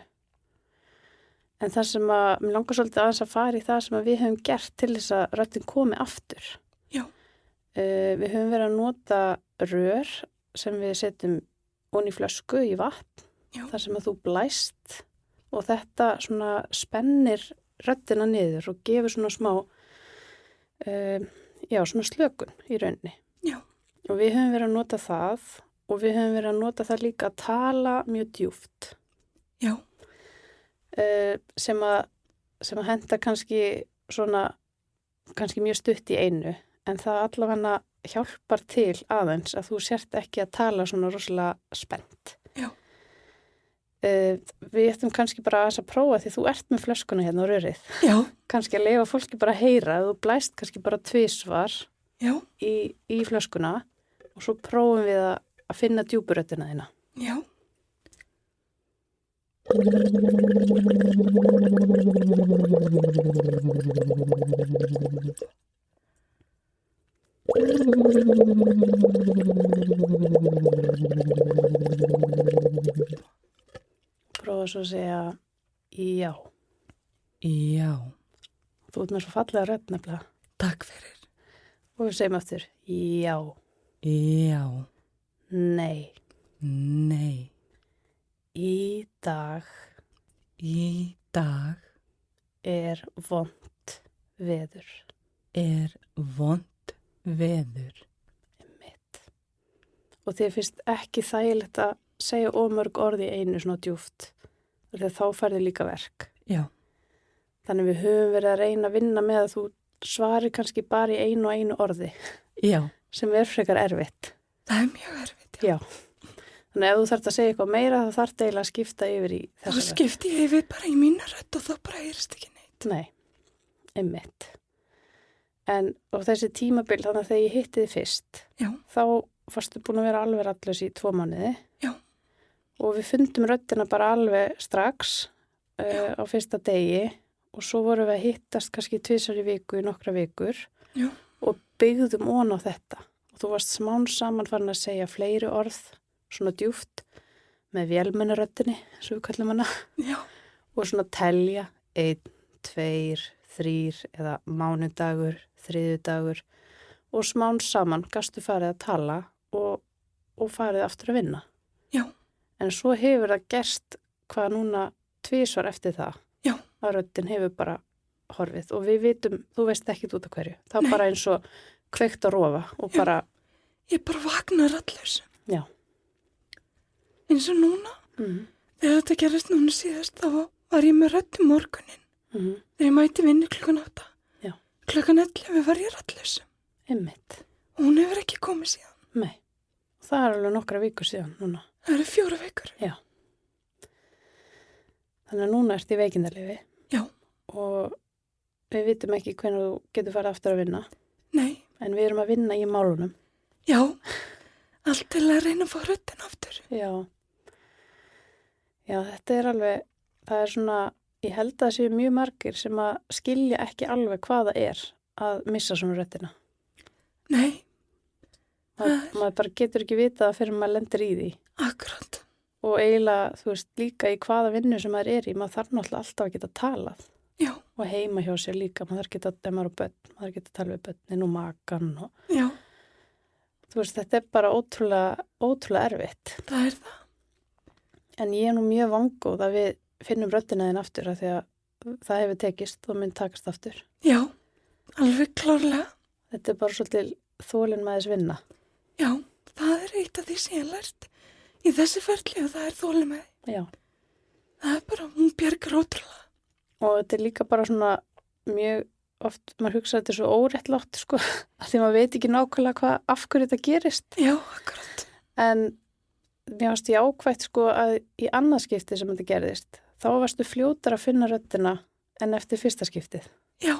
En það sem að, mér langar svolítið aðeins að fara í það sem að við höfum gert til þess að röddin komi aftur. Já. Við höfum verið að nota rör sem við setjum onni í flösku í vatn, þar sem að þú blæst og þetta svona spennir röddina niður og gefur svona smá, svona slökun í rauninni. Já. Og við höfum verið að nota það og við höfum verið að nota það líka að tala mjög djúpt. Já. Sem að henda kannski mjög stutt í einu, en það allavega hjálpar til aðeins að þú sért ekki að tala svona rosalega spennt. Já. Við ættum kannski bara að prófa því þú ert með flöskuna hérna á rörið. Já. Kannski að leyfa fólki bara að heyra, þú blæst kannski bara 2 svar í flöskuna og svo prófum við að finna djúpuröddina þína. Já. Prófa svo að segja já. Já. Þú ert með svo fallega rödd nefnilega. Takk fyrir. Og við segjum aftur já. Já. Nei. Nei. Í dag er vont veður. Er vont veður. Einmitt. Og þér finnst ekki þægilegt að segja ómörg orði í einu svona djúft. Þegar þá færði líka verk. Já. Þannig við höfum verið að reyna að vinna með að þú svarir kannski bara í einu og einu orði. Já. Sem frekar erfitt. Það mjög erfitt, já. Þannig ef þú þarft að segja eitthvað meira þá þarf það eiginlega að skipta yfir í þess að. Þá skipti ég yfir bara í mína rödd og þá bara heyrist ekki neitt. Nei, einmitt. Og þessi tímabil, þannig að þegar ég hitti þið fyrst, þá varstu búin að vera alveg rallus í 2 mánuði. Já. Og við fundum röddina bara alveg strax á fyrsta degi og svo vorum við að hittast kannski 2 í viku í nokkra vikur. Já. Og byggðum ofan á þetta. Og þú varst smán saman farin að segja fleiri orð, svona djúft, með vélmennaröddinni, svo við kallum hana. Já. Og svona telja, 1, 2, 3 eða mánudagur, þriðjudagur og smán saman gastu farið að tala og farið aftur að vinna. Já. En svo hefur það gerst hvað núna 2 svar eftir það. Já. Að röddin hefur bara horfið og við vitum, þú veist ekkit út af hverju. Það er bara eins og kveikt að rofa og bara. Ég bara vaknar allus. Já. Eins og núna, þegar þetta gerist núna síðast, þá var ég með rödd morgunin. Þegar ég mæti vinnu klukkan 8. Já. Klukkan 11 var ég rallus. Einmitt. Og hún hefur ekki komið síðan. Nei. Það er alveg nokkra vikur síðan núna. Það eru 4 vikur. Já. Þannig að núna ert í veikindaleyfi. Já. Og við vitum ekki hvernig þú getur farið aftur að vinna. Nei. En við erum að vinna í málunum. Já. Allt til að reyna að fá röddin aftur. Já. Já, þetta er alveg, það er svona, ég held að það séu mjög margir sem að skilja ekki alveg hvað það er að missa svona röddina. Nei. Maður bara getur ekki vitað fyrir maður lendir í því. Akkurat. Og eiginlega, þú veist, líka í hvaða vinnu sem maður er í, maður þarf náttúrulega alltaf að geta talað. Já. Og heima hjá sér líka, maður þarf geta, ef maður er börn, maður geta tala við börnin og makan og. Já. Þú veist, þetta er bara ótrúlega erfitt. Það er það. En ég er nú mjög vongóð að við finnum röddina þín aftur af því að það hefur tekist og mun takast aftur. Já, alveg klárlega. Þetta er bara svolítið þolinn með þess vinna. Já, það er eitt af því sem ég lært í þessi ferli og það er þolinn með því. Já. Það er bara, hún bjargar ótrúlega. Og þetta er líka bara svona mjög oft, maður hugsa að þetta er svo óréttlátt sko, að því maður veit ekki nákvæmlega af hverju þetta gerist. Já, akkurat. En mér varst ég ákvæmt sko að í annað skipti sem þetta gerðist, þá varstu fljótar að finna röddina en eftir fyrsta skiptið. Já.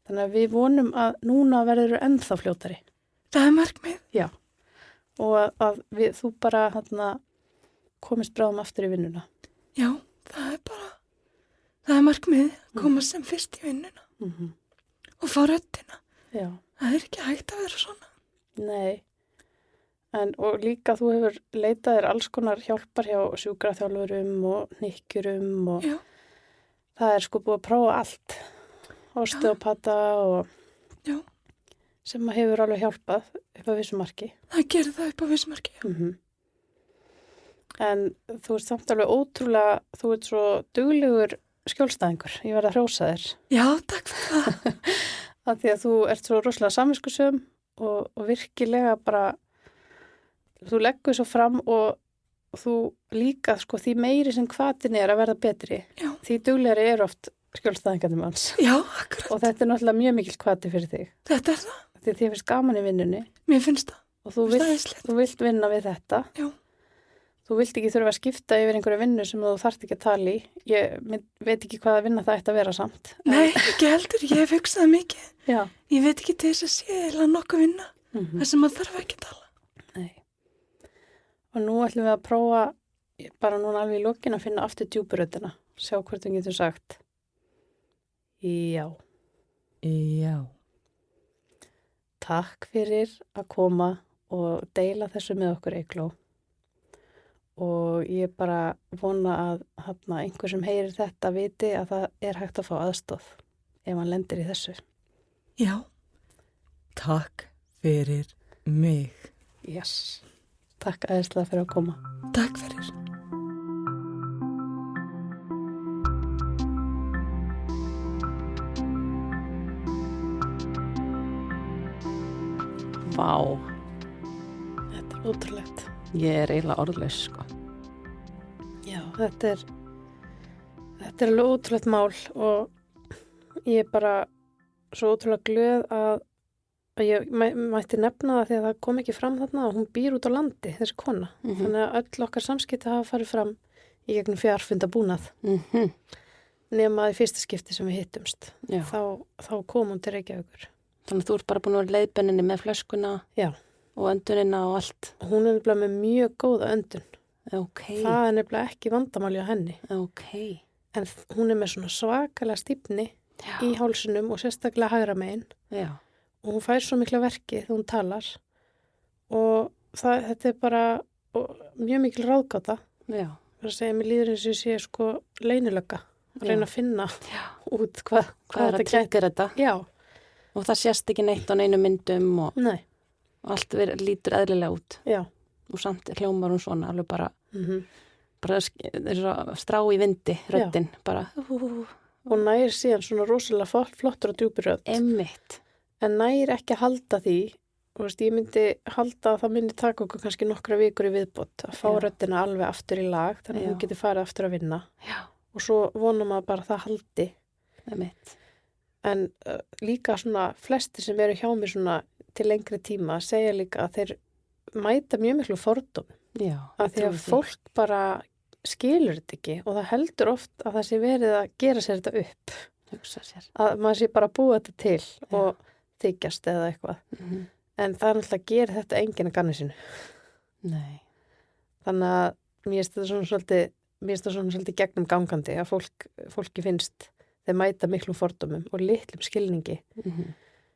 Þannig að við vonum að núna verður ennþá fljótari. Það er markmið. Já. Og að þú bara komist bráðum aftur í vinnuna. Já, það er markmið að koma sem fyrst í vinnuna. Og fá röddina. Já. Það er ekki hægt að vera svona. Nei. og líka þú hefur leitað þér alls konar hjálpar hjá sjúkraþjálfurum og hnykkjurum og það sko búið að prófa allt. Osteopata og sem hefur alveg hjálpað upp á vissu marki. Það gerir það upp á vissu marki, En þú ert samt alveg ótrúlega, þú ert svo duglegur skjólstæðingur. Ég verð að hrósa þér. Já, takk fyrir það. Af því að þú ert svo rosalega samviskusöm og virkilega bara, þú leggur svo fram og þú líka, sko, því meiri sem hvatin að verða betri. Já. Því duglegri oft skjólstæðingarnir manns. Já, akkurat. Og þetta náttúrulega mjög mikil hvati fyrir þig. Þetta það. Því þið finnst gaman í vinnunni. Mér finnst það. Og þú vilt vinna við þetta. Já. Þú vilt ekki þurfa að skipta yfir einhverju vinnu sem þú þarft ekki að tala í. Ég veit ekki hvaða vinna það ætti að vera samt. Nei, ekki heldur. Ég hef hugsað mikið. Já. Ég veit ekki til þess að sé eða nokkuð vinna. Það sem maður þarf ekki að tala. Nei. Og nú ætlum við að prófa, bara núna alveg í lokin, að finna aftur djúpuröddina. Sjá hvort við getum sagt. Já. Já. Takk fyrir að koma og deila þessu með okkur, Eygló. Og ég bara vona að einhver sem heyrir þetta viti að það hægt að fá aðstoð ef hann lendir í þessu. Já. Takk fyrir mig. Yes. Takk æðislega fyrir að koma. Takk fyrir. Vá. Þetta ótrúlegt. Ég eiginlega orðlaus, sko. Já, þetta er alveg ótrúlegt mál og ég er bara svo ótrúlega glöð að ég mætti nefna það því að það kom ekki fram þarna og hún býr út á landi, þessi kona. Þannig að öll okkar samskipti hafa farið fram í gegnum fjarfundabúnað. Nema í fyrsta skipti sem við hittumst. Þá kom hún til Reykjavíkur. Þannig að þú ert bara búin að vera leiðbenninni með flöskuna. Já. Og öndunina og allt. Hún er nefnilega með mjög góða öndun. Ok. Það er nefnilega ekki vandamáli á henni. Ok. En hún er með svona svakalega stífni í hálsunum og sérstaklega hægra megin. Já. Og hún fær svo mikla verki þegar hún talar. Og þetta er bara mjög mikil ráðgáta. Já. Það er að segja, mér líður eins og ég sé sko leynilögga. Að reyna að finna út hvað er að tryggja þetta. Já. Og það sést ekki neitt á neinu myndum og... Nei. Og allt lítur eðlilega út. Já. Og samt hljómar hún svona alveg bara, bara strá í vindi, röddin. Bara. Og nær síðan svona rosalega flottur og djúpur rödd. Einmitt. En nær ekki að halda því. Og veist, ég myndi halda að það myndi taka okkur kannski nokkra vikur í viðbót. Að fá röddina alveg aftur í lag. Þannig að þú getur farið aftur að vinna. Já. Og svo vonum að bara það haldi. Einmitt. En líka svona flesti sem eru hjá mér svona til lengri tíma segja líka að þeir mæta mjög miklu fordómum. Já. Að því að fólk bara skilur þetta ekki og það heldur oft að það sé verið að gera sér þetta upp. Hugsa sér. Að maður sé bara búa þetta til og þykjast eða eitthvað. En það er náttúrulega að gera þetta enginn að ganni sínu. Nei. Þannig að mér finnst þetta svona svolítið gegnum gangandi að fólki finnst þeir mæta miklum fordómum og litlum skilningi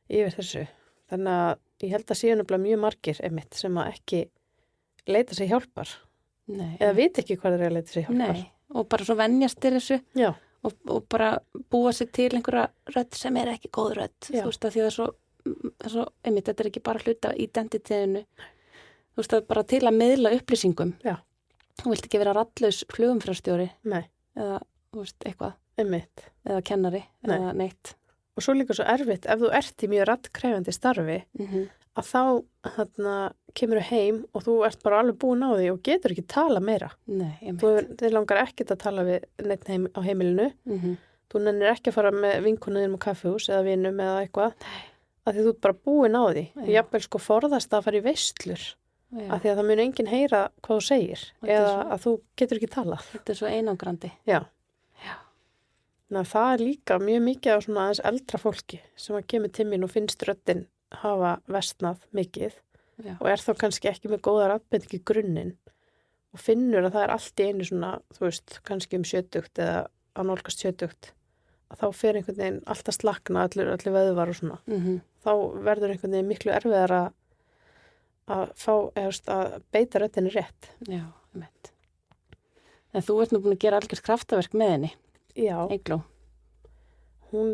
yfir þessu. Þannig að ég held að séu nefnilega mjög margir einmitt sem að ekki leita sér hjálpar. Nei. Eða viti ekki hvað þeir eru að leita sér hjálpar. Nei, og bara svo venjast til þessu. Já. Og bara búa sér til einhverja rödd sem er ekki góð rödd. Já. Þú veist að því það er svo einmitt, þetta er ekki bara hluta identitetinu. Þú veist að bara til að miðla upplýsingum. Já. Þú vilt ekki vera rallaus flugumfrastjóri. Nei. Eða, þú veist, eitthvað. Einmitt. Eða kennari. Nei. Eða neitt. Og svo líka svo erfitt, ef þú ert í mjög rattkræfandi starfi, að þá kemur þú heim og þú ert bara alveg búin á því og getur ekki tala meira. Nei, þið langar ekkert að tala við neitt á heimilinu. Þú nennir ekki að fara með vinkonum á kaffihús eða vinum eða eitthvað. Af því þú ert bara búin á því. Jafnvel sko forðast að fara í veislur. Af því að það mun enginn heyra hvað þú segir. Eða að þú getur ekki talað. Þetta er svo einangrandi. Já. Ná, það er líka mjög mikið á svona aðeins eldra fólki sem að kemur til mín og finnst röddin hafa versnað mikið og er þá kannski ekki með góða rafbending í grunninn og finnur að það er allt í einu svona, þú veist, kannski 70 eða að nálgast 70 að þá fer einhvern veginn alltaf slakna allir vöðvar og svona. Þá verður einhvern veginn miklu erfiðar að beita röddinni rétt. Já, einmitt. En þú ert nú búin að gera algjört kraftaverk með henni. Já. Eygló. Hún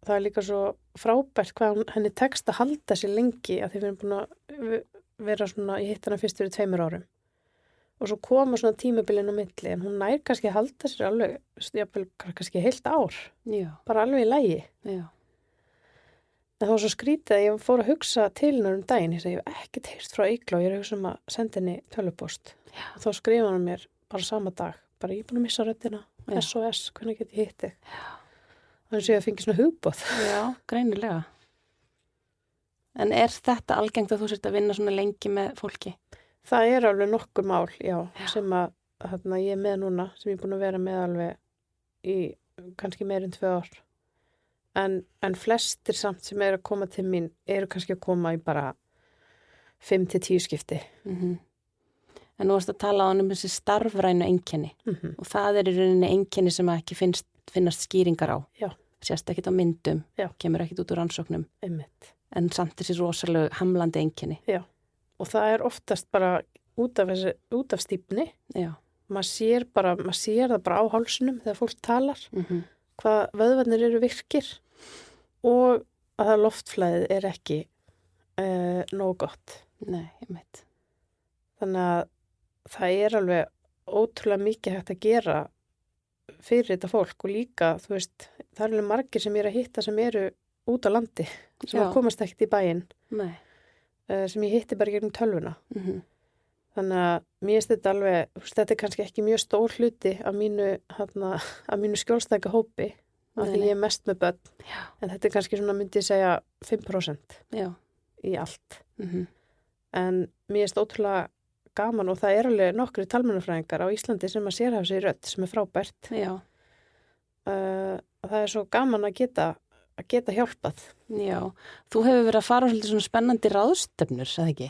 það er líka svo frábært hvað henni tekst að halda sér lengi að því við erum búin að vera svona, ég hitt hana fyrst fyrir 2 árum. Og svo koma svona tímabilin á milli, en hún nær kannski að halda sér alveg, kannski heilt ár. Já. Bara alveg í lagi. Já. En það var svo skrítið að ég fór að hugsa til hennar daginn, ég hef ekkert heyrt frá Eygló, ég er að hugsa að senda henni tölvupóst. Já. Og þá skrifa hann mér bara sama dag, bara ég er búin að missa röddina, SOS, hvernig get ég hitt þig? Já. Þannig að ég fengi svona hugbóð. Já, greinilega. En er þetta algengt að þú sért að vinna svona lengi með fólki? Það er alveg nokkur mál, já. Sem að ég er með núna, sem ég er búin að vera með alveg í kannski meir en 2 ár. En flestir samt sem eru að koma til mín eru kannski að koma í bara 5-10 skipti. En nú varst að tala um þessi starfrænu einkenni og það er í rauninni einkenni sem ekki finnast skýringar á. Já. Sérst ekkit á myndum, Já. Kemur ekkit út úr rannsóknum. Einmitt. En samt þessi rosalega hamlandi einkenni. Já, og það er oftast bara út af stífni. Já. Maður sér það bara á hálsunum þegar fólk talar, hvað vöðvarnir eru virkir og að það loftflæðið er ekki nógu gott. Nei, einmitt. Þannig að það er alveg ótrúlega mikið hægt að gera fyrir þetta fólk og líka, þú veist, það er alveg margir sem ég er að hitta sem eru út á landi, sem komast ekkert í bæinn, sem ég hitti bara gegnum tölvuna. Þannig að mér finnst þetta alveg, þetta er kannski ekki mjög stór hluti af mínu skjólstæka hópi, af því ég er mest með börn, en þetta er kannski svona, myndi ég segja, 5% í allt. En mér finnst ótrúlega gaman og það er alveg nokkru talmeinafræðingar á Íslandi sem að sérhafa sig í rödd sem er frábært. Já. Það er svo gaman að geta hjálpað. Já, þú hefur verið að fara svolítið svona spennandi ráðstefnur, eða ekki?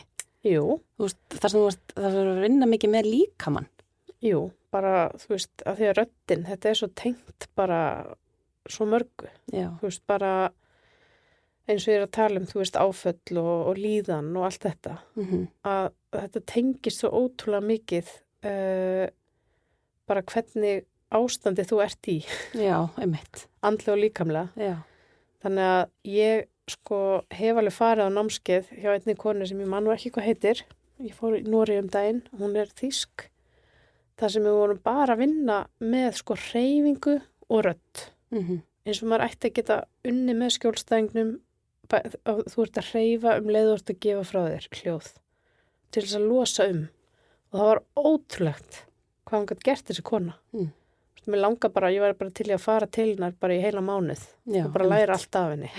Jú. Þú veist, það verður að vinna mikið með líkamann. Jú, bara, þú veist, af því að röddin, þetta er svo tengt bara svo mörgu. Já. Þú veist, bara eins og ég er að tala þú veist, áföll og líðan og allt þetta. Að þetta tengist svo ótrúlega mikið bara hvernig ástandi þú ert í. Já, einmitt. Andlega og líkamlega. Já. Þannig að ég hef alveg farið á námskeið hjá einni konu sem ég man nú ekki hvað heitir. Ég fór í Noregi daginn, hún er þýsk. Það sem við vorum bara að vinna með hreyfingu og rödd. Eins og maður ætti að geta unni með skjólstæðingnum, þú ert að hreyfa leið og ert að gefa frá þér hljóð til þess að losa og það var ótrúlegt hvað hann gæti gert þessi kona. Mér langar bara, ég var bara til að fara til hennar bara í heila mánuð og bara læra allt af henni.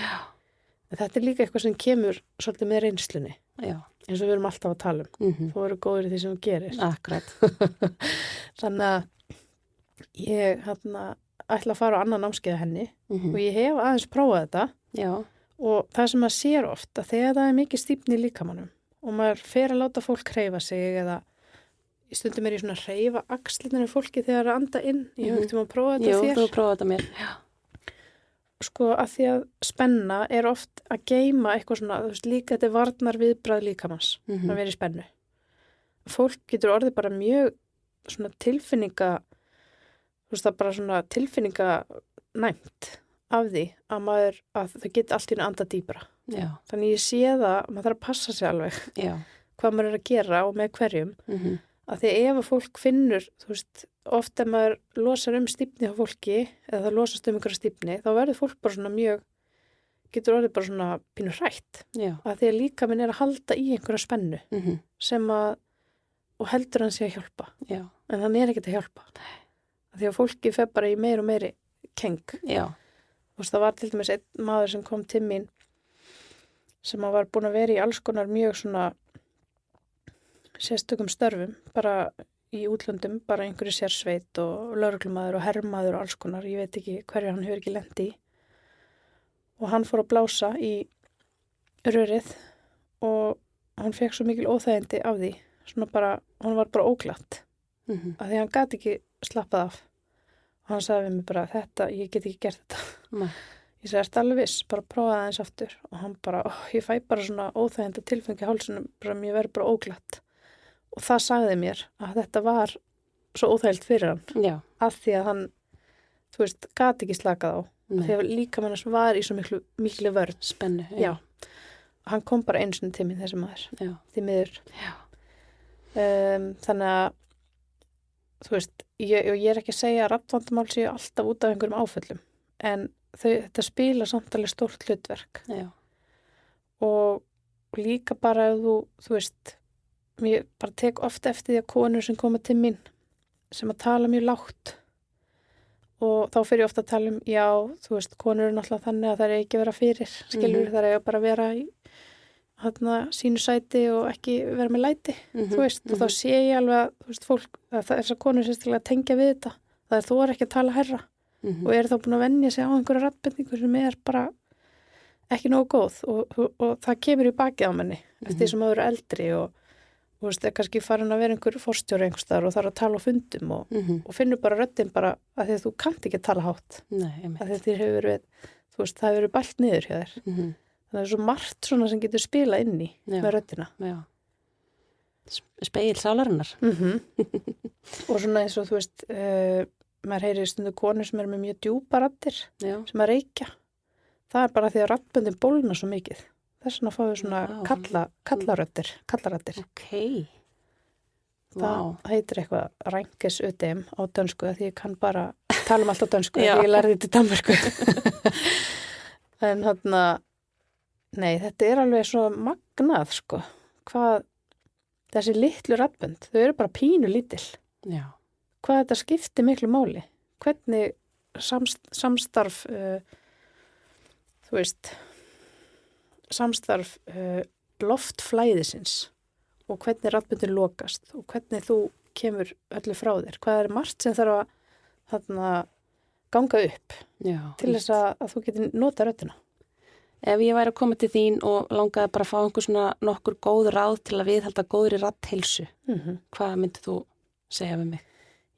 En þetta er líka eitthvað sem kemur svolítið með reynslunni. Já. Eins og við erum alltaf að tala þú eru góður í því sem þú gerir. Akkurat. Þannig að ég ætla að fara á annan námskeið henni og ég hef aðeins prófað þetta. Já. Og það sem maður sér ofta þegar það er mikið stífni í líkamannum og maður fer að láta fólk hreyfa sig eða stundum er ég svona að hreyfa axlirnar fólki þegar það er að anda inn. Ég hef ekkert að prófa þetta þér. Jú, þú prófaði þetta mér. Já. Að því að spenna er oft að geyma eitthvað svona, þú veist, líka þetta er varnar viðbragð líkamanns að vera í spennu. Fólk getur orðið bara mjög svona tilfinninganæmt af því að það geti allt í einu anda dýpra. Já. Þannig ég sé það, maður þarf að passa sig alveg hvað maður er að gera og með hverjum. Að því ef að fólk finnur, þú veist, oft ef maður losar stífni á fólki eða það losast einhverja stífni, þá verður fólk bara svona getur orðið bara svona pínu hrætt. Já. Að því að líkaminn er að halda í einhverja spennu sem og heldur hann sé að hjálpa. Já. En hann er ekkert að hjálpa. Að því að fólki fer bara í meiri og meiri keng. Já. Þú veist, það var til dæmis einn maður sem kom til mín sem var búin að vera í alls konar mjög svona sérstökum störfum, bara í útlöndum, bara einhverju sérsveit og lögreglumaður og herrmaður og alls konar, ég veit ekki hverju hann hefur ekki lent í. Og hann fór að blása í rörið og hann fekk svo mikil óþægindi af því, svona bara, hann var bara óglatt, af því hann gat ekki slappað af. Og hann sagði við mig bara, ég get ekki gert þetta. Ég sagði, ertu alveg viss, bara prófaði aðeins aftur og hann bara, ég fæ bara svona óþæginda tilfengi í hálsunum, bara mér verður bara óglatt og það sagði mér að þetta var svo óþægilt fyrir hann af því að hann, þú veist, gat ekki slakað á því að líka mannars var í svo miklu vörn. Spennu. Já. Hann kom bara einu sinni til mín þessi maður. Já. Því miður. Þannig að, þú veist, ég er ekki að segja að raddvandamál séu alltaf út af einhverjum áföllum en þetta spila samtalið stórt hlutverk. Já. Og líka bara ef þú veist, ég bara tek ofta eftir því að konur sem koma til mín sem að tala mjög lágt og þá fyrir ég ofta að tala já, þú veist, konur eru náttúrulega þannig að það er ekki vera fyrir, skilur, það er bara vera í sínu sæti og ekki vera með læti, þú veist, og þá sé ég alveg að, þú veist, fólk, að þessar konur sérstilega tengja við þetta, það er þú er ekki að tala hærra og er þá búin að venja sig á einhverja raddbendingu sem er bara ekki nógu góð og það kemur í bakið á manni eftir því sem að vera eldri og þú veist, kannski farin að vera einhver forstjóri einhvers staðar og þarf að tala á fundum og finnur bara röddin bara að því að þú kannt ekki að tala hátt. Nei, að því þér hefur verið, þú veist, það hefur verið bælt niður hjá þér. Þannig að það er svo margt svona sem getur spilað inn í með röddina. Já. Spegill sálarinnar. Og svona eins og þú veist, maður heyrir stundu konur sem er með mjög djúpa raddir sem að reykja. Það er bara því að raddböndin bólna svo mikið. Þess vegna fáum við svona kallaraddir. Ok. Það heitir eitthvað rænkisödem á dönsku því ég kann bara tala alltaf dönsku því ég lærði til Danmörku. En nei, þetta er alveg svo magnað, sko. Hvað þessi litlu raddbönd, þau eru bara pínu lítil. Já. Hvað þetta skiptir miklu máli. Hvernig samstarf, þú veist, loftflæðisins og hvernig raddböndin lokast og hvernig þú kemur öllu frá þér. Hvað er margt sem þarf að ganga upp til þess að þú getur nota röddina. Ef ég væri að koma til þín og langaði bara að fá einhver svona nokkur góð ráð til að viðhalda góðri raddheilsu, hvað myndið þú segja við mig?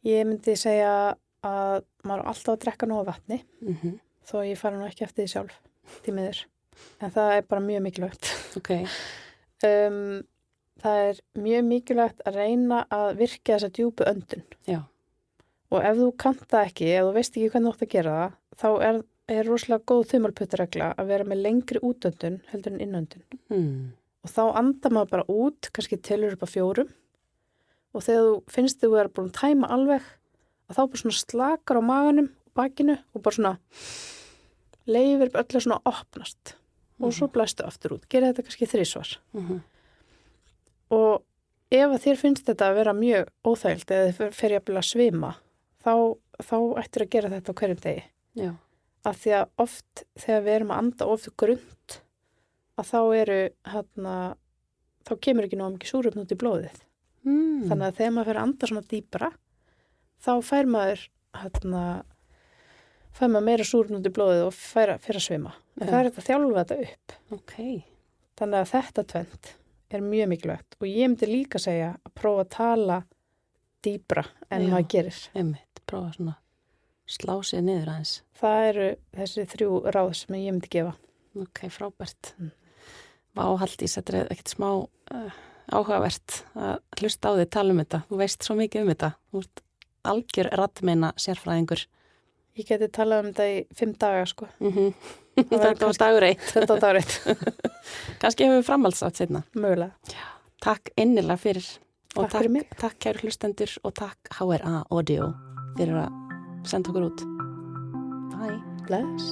Ég myndi segja að maður er alltaf að drekka nóg vatni þó ég fara nú ekki eftir því sjálf því miður. En það er bara mjög mikilvægt. Okay. Það er mjög mikilvægt að reyna að virka þessa djúpu öndun. Já. Og ef þú kannt það ekki, ef þú veist ekki hvernig þú átt að gera það, þá er rosalega góð þumalputtaregla að vera með lengri útöndun heldur en innöndun. Og þá andar maður bara út, kannski telur upp á 4 og þegar þú finnst þú er búin að tæma alveg, að þá bara svona slakar á maganum og bakinu og bara svona leifir öllu svona að opnast og svo blæstu aftur út. Gerið þetta kannski 3 svar. Og ef að þér finnst þetta að vera mjög óþægilt eða þið fer jafnvel að svima, þá ættir að gera þetta á hverjum degi. Já. Af því að oft þegar við erum að anda of grunnt, að þá kemur ekki nóg mikið súrefni út í blóðið. Þannig að þegar maður fer að anda svona dýpra, þá fær maður meira súrefni út í blóðið og fer að svima. En það er þetta að þjálfa þetta upp. Okay. Þannig að þetta tvennt er mjög mikilvægt og ég myndi líka segja að prófa að tala dýpra en maður gerir. Einmitt, prófa svona slá sig niður aðeins. Það eru þessi 3 ráð sem ég myndi gefa. Ok, frábært. Haldís, þetta er ekkert smá áhugavert að hlusta á þig tala um þetta. Þú veist svo mikið um þetta. Þú ert algjör raddmeina sérfræðingur. Ég geti talað um þetta í 5 daga, sko. Þetta var dagur 1. Þetta var dagur 1. Kannski hefur við framhaldsátt seinna. Mögulega. Já, takk innilega fyrir. Takk fyrir mig. Takk kæru hlustendur og takk HRA Audio fyrir að senda okkur út. Bye. Bless.